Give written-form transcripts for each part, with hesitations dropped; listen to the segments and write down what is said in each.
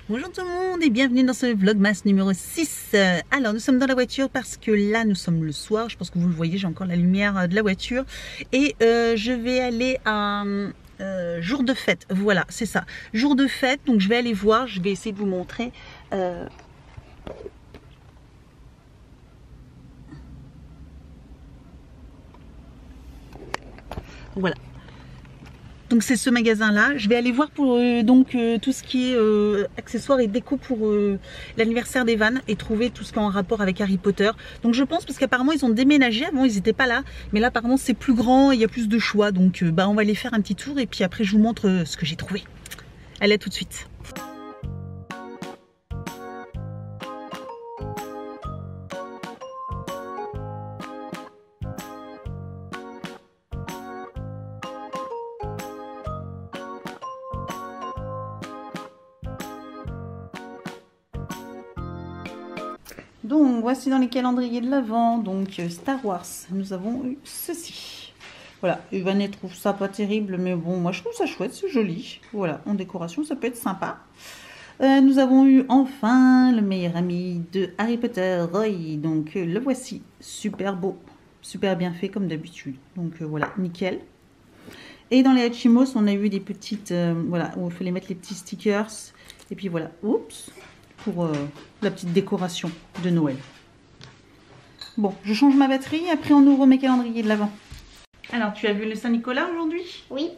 Bonjour tout le monde et bienvenue dans ce vlogmas numéro 6. Alors nous sommes dans la voiture parce que là nous sommes le soir, je pense que vous le voyez, j'ai encore la lumière de la voiture. Et je vais aller à jour de fête, voilà c'est ça, jour de fête, donc je vais aller voir, je vais essayer de vous montrer. Voilà. Donc c'est ce magasin là, je vais aller voir pour tout ce qui est accessoires et déco pour l'anniversaire d'Evan et trouver tout ce qui est en rapport avec Harry Potter. Donc je pense, parce qu'apparemment ils ont déménagé, avant ils n'étaient pas là, mais là apparemment c'est plus grand, il y a plus de choix, donc on va aller faire un petit tour et puis après je vous montre ce que j'ai trouvé. Allez, à tout de suite. Donc voici dans les calendriers de l'Avent, donc Star Wars, nous avons eu ceci. Voilà, Evan trouve ça pas terrible, mais bon, moi je trouve ça chouette, c'est joli. Voilà, en décoration, ça peut être sympa. Nous avons eu enfin le meilleur ami de Harry Potter, Roy. Donc le voici, super beau, super bien fait comme d'habitude. Donc voilà, nickel. Et dans les Hachimos, on a eu des petites, voilà, où il fallait mettre les petits stickers. Et puis voilà, oups, pour la petite décoration de Noël. Bon, je change ma batterie, après on ouvre mes calendriers de l'Avent. Alors, tu as vu le Saint-Nicolas aujourd'hui? Oui.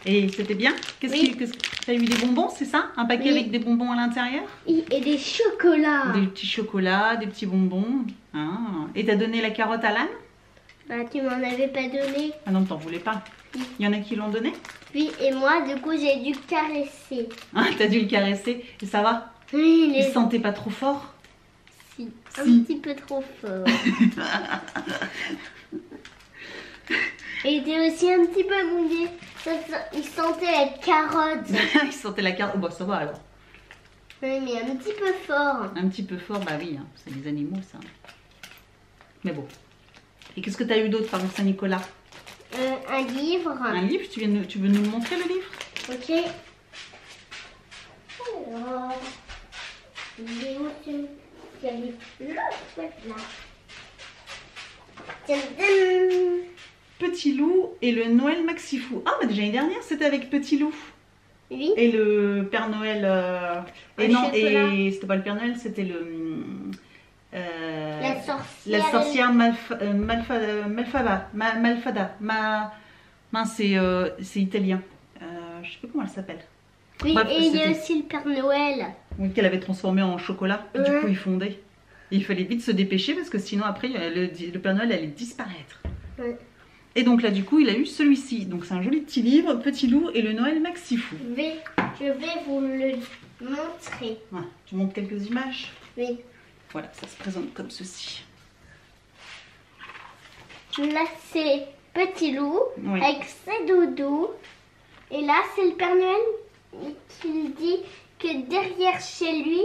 Et c'était bien? Qu'est-ce que tu as eu des bonbons, c'est ça? Un paquet avec des bonbons à l'intérieur? Oui, et des chocolats. Des petits chocolats, des petits bonbons. Ah. Et t'as donné la carotte à l'âne? Bah, tu m'en avais pas donné. Ah non, t'en voulais pas. Oui. Il y en a qui l'ont donné? Oui, et moi, du coup, j'ai dû caresser. Ah, t'as dû le caresser. Et ça va? Oui, Il se sentait pas trop fort? Si, un petit peu trop fort. Et il était aussi un petit peu mouillé. Il sentait la carotte. Il sentait la carotte. Bon, ça va alors. Oui, mais un petit peu fort. Un petit peu fort, bah oui, hein. C'est les animaux ça. Mais bon. Et qu'est-ce que tu as eu d'autre avant Saint-Nicolas? Un livre. Un livre? Tu veux nous le montrer le livre? Ok. Alors, il est où ce livre? Là. Petit Loup et le Noël Maxifou. Ah, mais déjà l'année dernière c'était avec Petit Loup. Oui. Et le Père Noël. Et non, et c'était pas le Père Noël, c'était le. La sorcière Malfada. Mince, c'est italien. Je sais pas comment elle s'appelle. Oui, bref, et il y a aussi le Père Noël. Oui, qu'elle avait transformé en chocolat. Et du coup, il fondait. Et il fallait vite se dépêcher parce que sinon, après, le Père Noël allait disparaître. Ouais. Et donc là, du coup, il a eu celui-ci. Donc c'est un joli petit livre, Petit Loup et le Noël Maxifou. Je vais vous le montrer. Ouais, tu montres quelques images? Oui. Voilà, ça se présente comme ceci. Là, c'est Petit Loup, oui, avec ses doudous. Et là, c'est le Père Noël qui dit que derrière chez lui...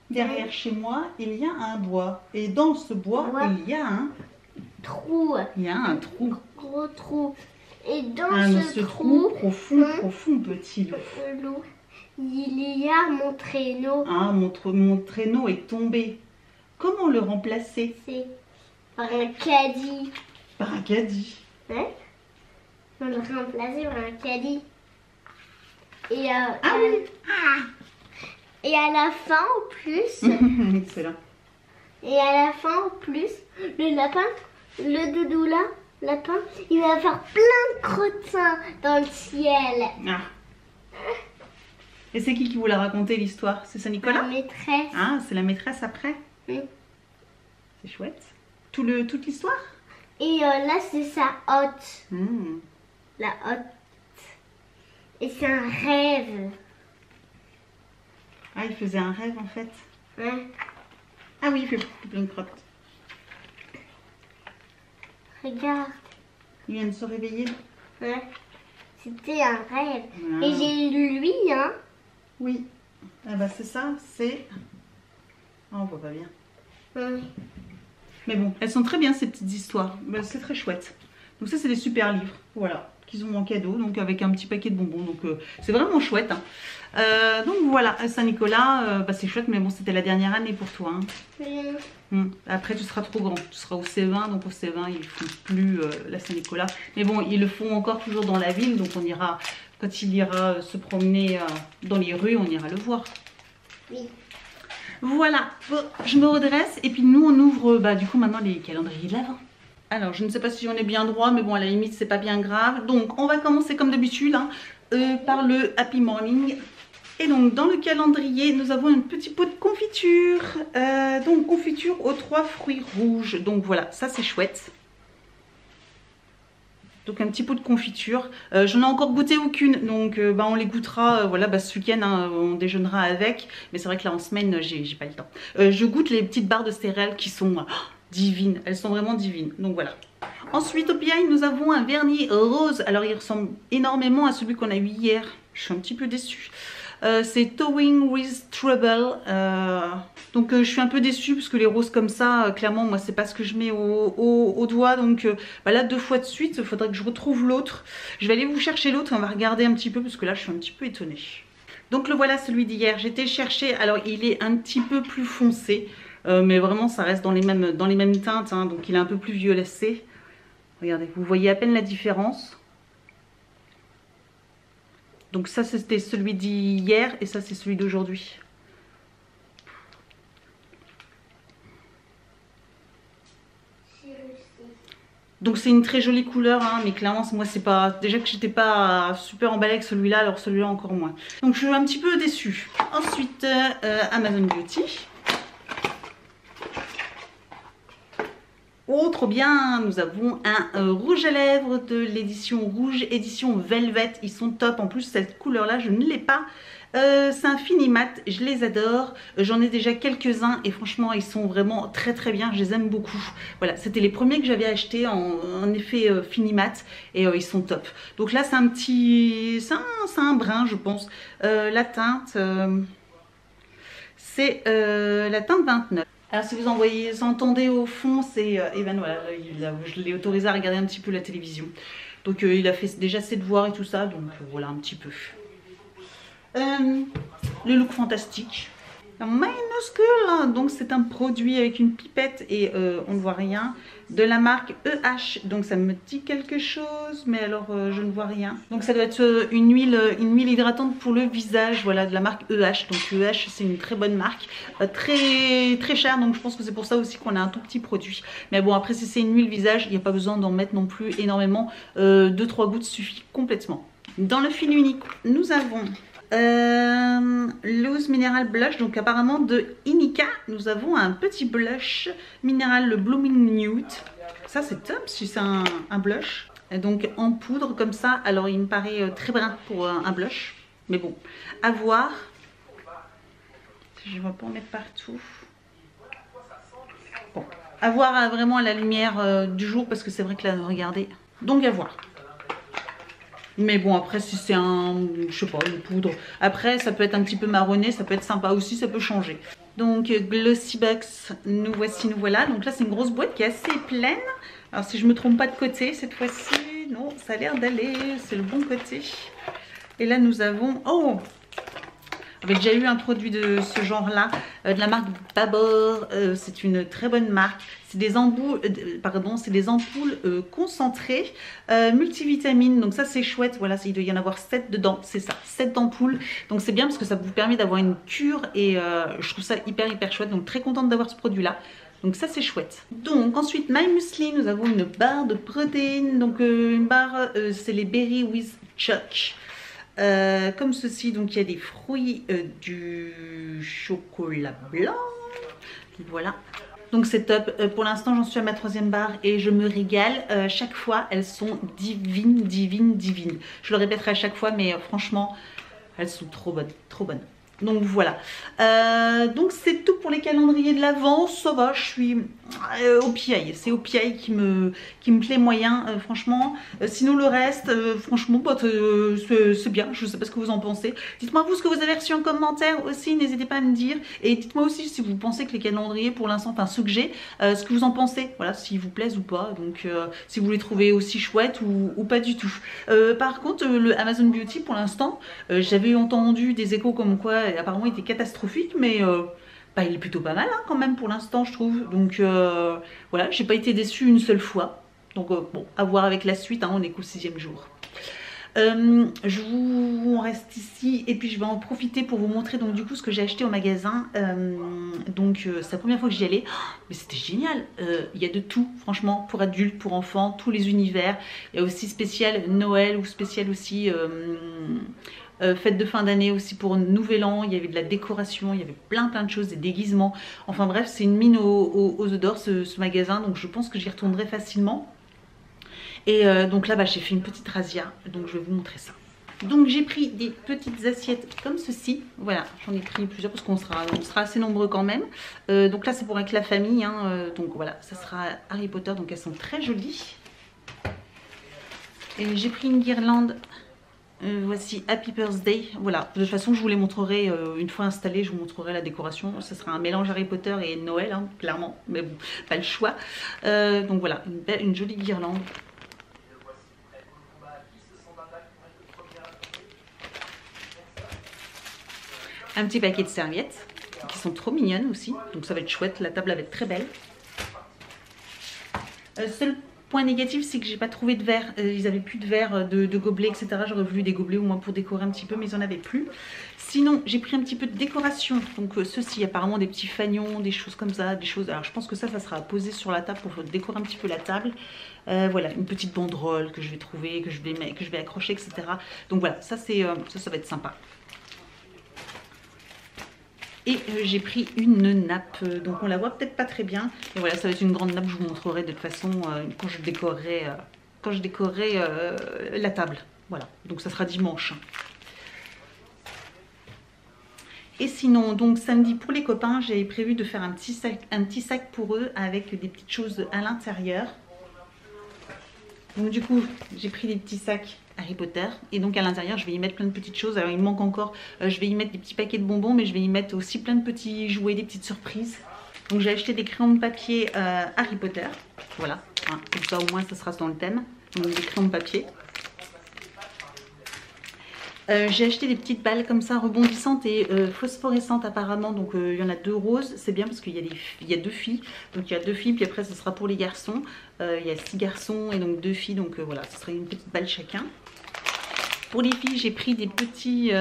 Derrière chez moi, il y a un bois. Et dans ce bois, il y a un... trou. Il y a un trou. Gros trou. Et dans ce trou profond, Petit Loup. Il y a mon traîneau. Ah, mon traîneau est tombé. Comment le remplacer? C'est par un caddie. Par un caddie. Hein? On le remplacer par un caddie. Et et à la fin, en plus... Excellent. Et à la fin, en plus, le lapin, le doudou là, lapin, il va faire plein de crottins dans le ciel. Ah. Et c'est qui vous l'a raconté l'histoire? C'est Saint-Nicolas? La maîtresse. Ah, c'est la maîtresse après? Oui. C'est chouette. Toute l'histoire? Et là, c'est sa hotte. Mmh. La hotte. Et c'est un rêve. Ah, il faisait un rêve en fait. Ouais. Ah oui, il fait plein de crottes. Regarde. Il vient de se réveiller. Ouais. C'était un rêve. Ah. Et j'ai lu lui, hein. Oui. Ah bah c'est ça, c'est... Oh, on voit pas bien. Oui. Mais bon, elles sont très bien ces petites histoires. Bah, c'est très chouette. Donc ça, c'est des super livres. Voilà. qu'ils ont en cadeau, donc avec un petit paquet de bonbons. Donc c'est vraiment chouette. Hein. Donc voilà, à Saint-Nicolas, bah, c'est chouette, mais bon, c'était la dernière année pour toi. Hein. Après, tu seras trop grand. Tu seras au CE1, donc au CE1, ils ne font plus la Saint-Nicolas. Mais bon, ils le font encore toujours dans la ville, donc on ira, quand il ira se promener dans les rues, on ira le voir. Oui. Voilà, bon, je me redresse et puis nous on ouvre bah, du coup maintenant les calendriers de l'Avent. Alors je ne sais pas si on est bien droit, mais bon à la limite c'est pas bien grave. Donc on va commencer comme d'habitude hein, par le Happy Morning. Et donc dans le calendrier nous avons un petit pot de confiture. Donc confiture aux 3 fruits rouges. Donc voilà, ça c'est chouette. Donc un petit pot de confiture. J'en ai encore goûté aucune, donc bah, on les goûtera voilà, bah, ce week-end, hein, on déjeunera avec. Mais c'est vrai que là en semaine, j'ai pas le temps. Je goûte les petites barres de céréales qui sont divines. Elles sont vraiment divines. Donc voilà. Ensuite au PI, nous avons un vernis rose. Alors il ressemble énormément à celui qu'on a eu hier. Je suis un petit peu déçue. C'est Towing with Trouble. Donc je suis un peu déçue parce que les roses comme ça, clairement moi c'est pas ce que je mets au doigt. Donc bah là 2 fois de suite, il faudrait que je retrouve l'autre. Je vais aller vous chercher l'autre et on va regarder un petit peu parce que là je suis un petit peu étonnée. Donc le voilà celui d'hier, j'ai été chercher, alors il est un petit peu plus foncé. Mais vraiment ça reste dans les mêmes teintes, hein, donc il est un peu plus violacé. Regardez, vous voyez à peine la différence. Donc ça c'était celui d'hier et ça c'est celui d'aujourd'hui. Donc c'est une très jolie couleur hein, mais clairement moi c'est pas, déjà que j'étais pas super emballée avec celui-là, alors celui-là encore moins. Donc je suis un petit peu déçue. Ensuite Amazon Beauty. Oh trop bien, nous avons un rouge à lèvres de l'édition rouge, édition Velvet. Ils sont top, en plus cette couleur là je ne l'ai pas. C'est un fini mat, je les adore. J'en ai déjà quelques-uns et franchement ils sont vraiment très très bien, je les aime beaucoup. Voilà, c'était les premiers que j'avais achetés en effet fini mat et ils sont top. Donc là c'est un petit, c'est un brun je pense. La teinte, c'est la teinte 29. Alors si vous entendez au fond, c'est Evan, voilà, je l'ai autorisé à regarder un petit peu la télévision. Donc il a fait déjà ses devoirs et tout ça, donc voilà un petit peu. Le look fantastique. Minuscule, donc c'est un produit avec une pipette et on ne voit rien. De la marque EH, donc ça me dit quelque chose, mais alors je ne vois rien. Donc ça doit être une huile hydratante pour le visage, voilà, de la marque EH. Donc EH c'est une très bonne marque, très très chère, donc je pense que c'est pour ça aussi qu'on a un tout petit produit. Mais bon après si c'est une huile visage, il n'y a pas besoin d'en mettre non plus énormément, 2-3 gouttes suffit complètement. Dans le fil unique, nous avons Loose Mineral Blush, donc apparemment de Inika. Nous avons un petit blush minéral, le Blooming Nude. Ça c'est top si c'est un blush. Et donc en poudre comme ça, alors il me paraît très brun pour un blush. Mais bon, à voir. Je ne vais pas en mettre partout. Bon, à voir vraiment à la lumière du jour parce que c'est vrai que là, regardez. Donc à voir. Mais bon après si c'est je sais pas, une poudre. Après ça peut être un petit peu marronné, ça peut être sympa aussi, ça peut changer. Donc Glossy Box, nous voilà. Donc là c'est une grosse boîte qui est assez pleine. Alors si je me trompe pas de côté cette fois-ci, non ça a l'air d'aller, c'est le bon côté. Et là nous avons, oh, j'avais déjà eu un produit de ce genre là, de la marque Babor, c'est une très bonne marque. C'est des ampoules, concentrées, multivitamines, donc ça c'est chouette. Voilà, il doit y en avoir 7 dedans, c'est ça, 7 ampoules. Donc c'est bien parce que ça vous permet d'avoir une cure et je trouve ça hyper chouette. Donc très contente d'avoir ce produit là. Donc ça c'est chouette. Donc ensuite My Muesli, nous avons une barre de protéines. Donc une barre, c'est les Berry with Choc. Comme ceci, donc il y a des fruits, du chocolat blanc. Voilà. Donc c'est top. Pour l'instant j'en suis à ma 3e barre et je me régale. Chaque fois elles sont divines. Je le répéterai à chaque fois mais franchement elles sont trop bonnes. Donc voilà. Donc c'est tout pour les calendriers de l'Avent. Ça va, je suis au PI. C'est au PI qui me plaît moyen, franchement. Sinon le reste, franchement, bah, c'est bien. Je ne sais pas ce que vous en pensez. Dites-moi vous ce que vous avez reçu en commentaire aussi. N'hésitez pas à me dire. Et dites-moi aussi si vous pensez que les calendriers pour l'instant, enfin ceux que j'ai, ce que vous en pensez. Voilà, s'ils vous plaisent ou pas. Donc si vous les trouvez aussi chouettes ou pas du tout. Par contre, le Amazon Beauty pour l'instant, j'avais entendu des échos comme quoi apparemment il était catastrophique, mais bah, il est plutôt pas mal hein, quand même pour l'instant je trouve. Donc voilà, j'ai pas été déçue une seule fois. Donc bon, à voir avec la suite, hein, on est qu'au 6e jour. On reste ici et puis je vais en profiter pour vous montrer donc du coup ce que j'ai acheté au magasin. C'est la première fois que j'y allais, mais c'était génial. Il y a de tout franchement, pour adultes, pour enfants, tous les univers. Il y a aussi spécial Noël ou spécial aussi fête de fin d'année aussi pour Nouvel An. Il y avait de la décoration, il y avait plein de choses, des déguisements. Enfin bref, c'est une mine aux œufs d'or ce magasin, donc je pense que j'y retournerai facilement. Et donc là, bah, j'ai fait une petite razzia, donc je vais vous montrer ça. Donc j'ai pris des petites assiettes comme ceci. Voilà, j'en ai pris plusieurs parce qu'on sera assez nombreux quand même. Donc là, c'est pour avec la famille. Hein, donc voilà, ça sera Harry Potter. Donc elles sont très jolies. Et j'ai pris une guirlande. Voici Happy Birthday. Voilà, de toute façon, je vous les montrerai une fois installée. Je vous montrerai la décoration. Ce sera un mélange Harry Potter et Noël, hein, clairement. Mais bon, pas le choix. Donc voilà, une jolie guirlande. Un petit paquet de serviettes qui sont trop mignonnes aussi, donc ça va être chouette, la table va être très belle. Seul point négatif, c'est que j'ai pas trouvé de verre, ils avaient plus de verre, de gobelets, etc. J'aurais voulu des gobelets au moins pour décorer un petit peu, mais ils en avaient plus. Sinon, j'ai pris un petit peu de décoration, donc ceci, apparemment des petits fanions, des choses comme ça, des choses. Alors je pense que ça sera posé sur la table pour décorer un petit peu la table. Voilà, une petite banderole que je vais trouver, que je vais accrocher, etc. Donc voilà, ça va être sympa. Et j'ai pris une nappe, donc on la voit peut-être pas très bien. Et voilà, ça va être une grande nappe, je vous montrerai de toute façon quand je décorerai la table. Voilà, donc ça sera dimanche. Et sinon, donc samedi pour les copains, j'avais prévu de faire un petit sac pour eux avec des petites choses à l'intérieur. Donc du coup, j'ai pris des petits sacs Harry Potter et donc à l'intérieur je vais y mettre plein de petites choses. Alors il me manque encore, je vais y mettre des petits paquets de bonbons, mais je vais y mettre aussi plein de petits jouets, des petites surprises. Donc j'ai acheté des crayons de papier Harry Potter, voilà, hein, comme ça au moins ça sera dans le thème. Donc des crayons de papier. J'ai acheté des petites balles comme ça rebondissantes et phosphorescentes apparemment, donc il y en a 2 roses, c'est bien parce qu'il y a 2 filles, donc il y a 2 filles, puis après ce sera pour les garçons, il y a 6 garçons et donc 2 filles, donc voilà, ce serait une petite balle chacun. Pour les filles, j'ai pris des petits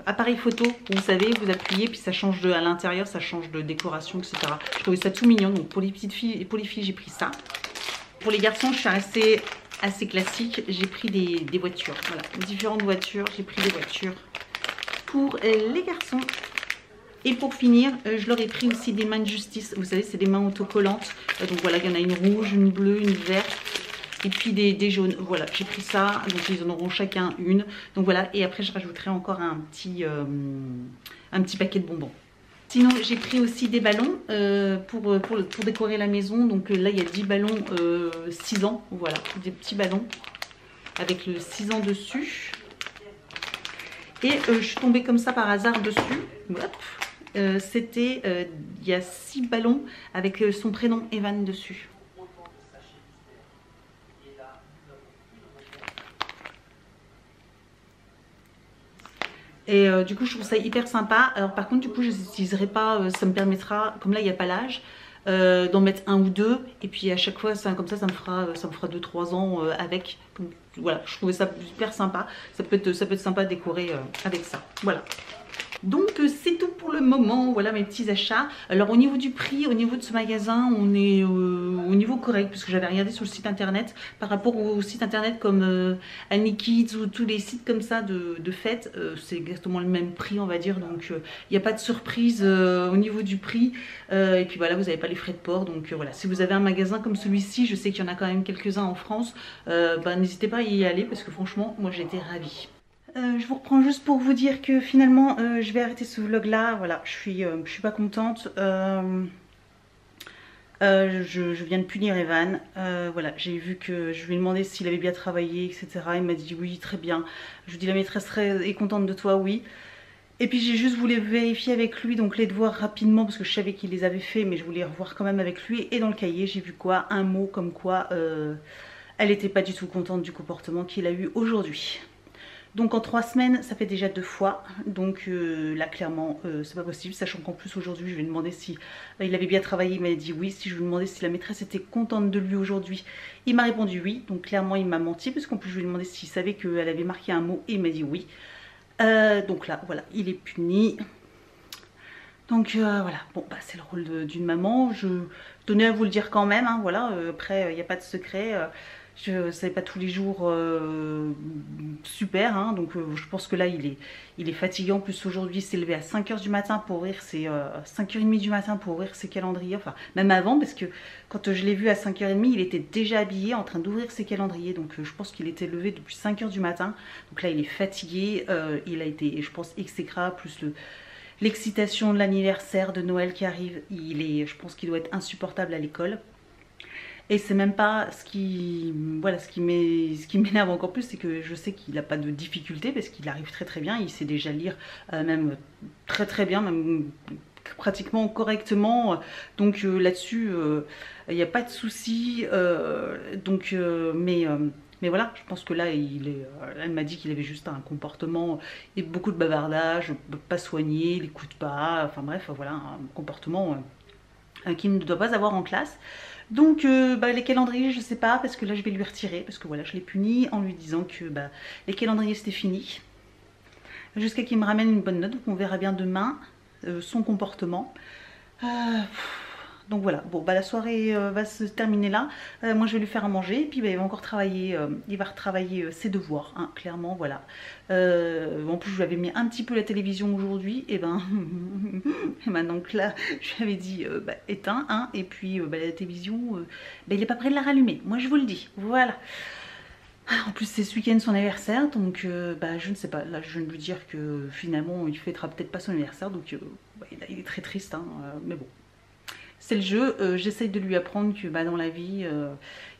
appareils photo, vous savez, vous appuyez puis ça change à l'intérieur, ça change de décoration, etc. Je trouvais ça tout mignon, donc pour les petites filles et pour les filles j'ai pris ça. Pour les garçons, je suis restée assez classique, j'ai pris des voitures, voilà, différentes voitures, j'ai pris des voitures pour les garçons. Et pour finir, je leur ai pris aussi des mains de justice, vous savez, c'est des mains autocollantes, donc voilà, il y en a une rouge, une bleue, une verte, et puis des jaunes, voilà, j'ai pris ça, donc ils en auront chacun une, donc voilà, et après je rajouterai encore un petit paquet de bonbons. Sinon, j'ai pris aussi des ballons pour décorer la maison. Donc là, il y a 10 ballons 6 ans. Voilà, des petits ballons avec le 6 ans dessus. Et je suis tombée comme ça par hasard dessus. C'était, il y a 6 ballons avec son prénom Evan dessus. Et du coup je trouve ça hyper sympa. Alors par contre du coup je les utiliserai pas, ça me permettra, comme là il n'y a pas l'âge, d'en mettre 1 ou 2. Et puis à chaque fois comme ça me fera 2-3 ans avec. Donc, voilà, je trouvais ça super sympa. Ça peut être sympa de décorer avec ça. Voilà. Donc c'est tout pour le moment, voilà mes petits achats. Alors au niveau du prix, au niveau de ce magasin, on est au niveau correct, puisque j'avais regardé sur le site internet par rapport aux sites internet comme Annie Kids ou tous les sites comme ça de fêtes, c'est exactement le même prix on va dire, donc il n'y a pas de surprise au niveau du prix. Et puis voilà, vous n'avez pas les frais de port, donc voilà, si vous avez un magasin comme celui-ci, je sais qu'il y en a quand même quelques-uns en France, n'hésitez pas à y aller parce que franchement moi j'ai été ravie. Je vous reprends juste pour vous dire que finalement je vais arrêter ce vlog là, voilà, je suis pas contente. Je viens de punir Evan. Voilà, j'ai vu que je lui ai demandé s'il avait bien travaillé, etc. Il m'a dit oui, très bien. Je lui ai dit la maîtresse est contente de toi, oui. Et puis j'ai juste voulu vérifier avec lui donc les devoirs rapidement parce que je savais qu'il les avait fait, mais je voulais revoir quand même avec lui. Et dans le cahier, j'ai vu quoi? Un mot comme quoi elle n'était pas du tout contente du comportement qu'il a eu aujourd'hui. Donc en 3 semaines, ça fait déjà 2 fois. Donc là, clairement, c'est pas possible. Sachant qu'en plus aujourd'hui, je lui ai demandé si il avait bien travaillé. Il m'a dit oui. Si je lui ai demandé si la maîtresse était contente de lui aujourd'hui, il m'a répondu oui. Donc clairement, il m'a menti. Parce qu'en plus, je lui ai demandé s'il savait qu'elle avait marqué un mot. Et il m'a dit oui. Donc là, voilà, il est puni. Donc voilà, bon, bah, c'est le rôle d'une maman. Je tenais à vous le dire quand même. Hein, voilà, après, il n'y a pas de secret. Je savais pas tous les jours super, hein, donc je pense que là il est fatigué. En plus aujourd'hui il s'est levé à 5h du matin pour ouvrir ses 5h30 du matin pour ouvrir ses calendriers, enfin même avant parce que quand je l'ai vu à 5h30 il était déjà habillé en train d'ouvrir ses calendriers, donc je pense qu'il était levé depuis 5h du matin. Donc là il est fatigué, il a été je pense exécrable, plus l'excitation de l'anniversaire de Noël qui arrive, je pense qu'il doit être insupportable à l'école. Et c'est même pas ce qui m'énerve encore plus, c'est que je sais qu'il n'a pas de difficulté parce qu'il arrive très très bien, il sait déjà lire même très très bien, même pratiquement correctement. Donc là-dessus, il n'y a pas de souci. Mais voilà, je pense que là, elle m'a dit qu'il avait juste un comportement et beaucoup de bavardage, pas soigné, il n'écoute pas, enfin bref, voilà, un comportement qu'il ne doit pas avoir en classe. Donc les calendriers je sais pas parce que là je vais lui retirer parce que voilà je l'ai puni en lui disant que les calendriers c'était fini jusqu'à qu'il me ramène une bonne note. Donc on verra bien demain son comportement. Donc voilà, bon la soirée va se terminer là. Moi je vais lui faire à manger et puis il va encore travailler, il va retravailler ses devoirs, hein, clairement voilà. En plus je lui avais mis un petit peu la télévision aujourd'hui et donc là je lui avais dit éteins, hein, et puis la télévision il est pas prêt de la rallumer, moi je vous le dis, voilà. En plus c'est ce week-end son anniversaire, donc je ne sais pas, là je viens de lui dire que finalement il fêtera peut-être pas son anniversaire, donc il est très triste, hein, mais bon. C'est le jeu, j'essaye de lui apprendre que dans la vie,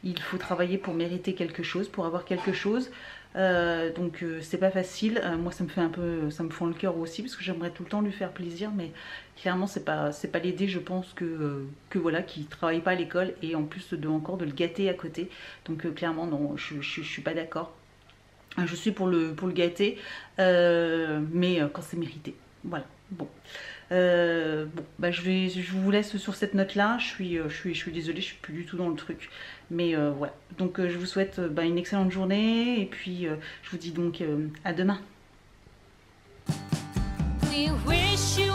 il faut travailler pour mériter quelque chose, pour avoir quelque chose. Donc c'est pas facile. Moi ça me fait un peu, ça me fend le cœur aussi parce que j'aimerais tout le temps lui faire plaisir, mais clairement c'est pas l'aider. Je pense que voilà, qu'il travaille pas à l'école et en plus encore de le gâter à côté. Donc clairement non, je suis pas d'accord. Je suis pour le gâter, mais quand c'est mérité. Voilà. Bon. Je vous laisse sur cette note là. Je suis désolée, je suis plus du tout dans le truc, mais voilà. Donc je vous souhaite une excellente journée et puis je vous dis donc à demain. We wish you